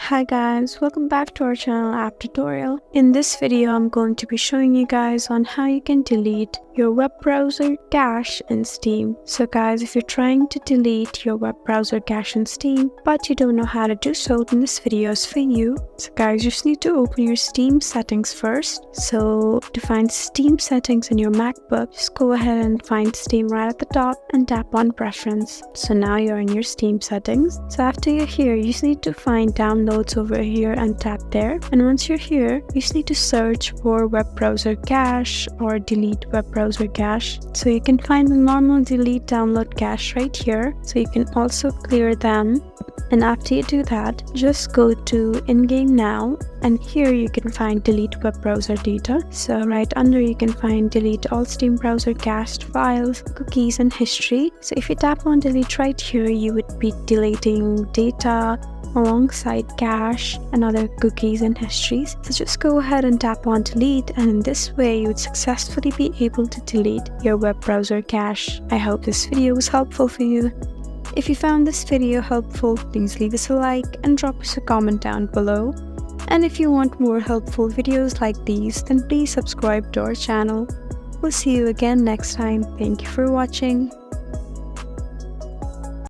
Hi guys, welcome back to our channel app tutorial. In this video, I'm going to be showing you guys on how you can delete your web browser cache in Steam. So guys, if you're trying to delete your web browser cache in Steam, but you don't know how to do so, then this video is for you. So guys, you just need to open your Steam settings first. So to find Steam settings in your MacBook, just go ahead and find Steam right at the top and tap on preference. So now you're in your Steam settings. So after you're here, you just need to find downloads over here and tap there. And once you're here, you just need to search for web browser cache or delete web browser cache. So you can find the normal delete download cache right here. So you can also clear them. And after you do that, just go to in-game now, and here you can find delete web browser data. So right under you can find delete all Steam browser cached files, cookies and history. So if you tap on delete right here, you would be deleting data alongside cache and other cookies and histories. So just go ahead and tap on delete, and in this way you would successfully be able to delete your web browser cache. I hope this video was helpful for you. If you found this video helpful, please leave us a like and drop us a comment down below. And if you want more helpful videos like these, then please subscribe to our channel. We'll see you again next time. Thank you for watching.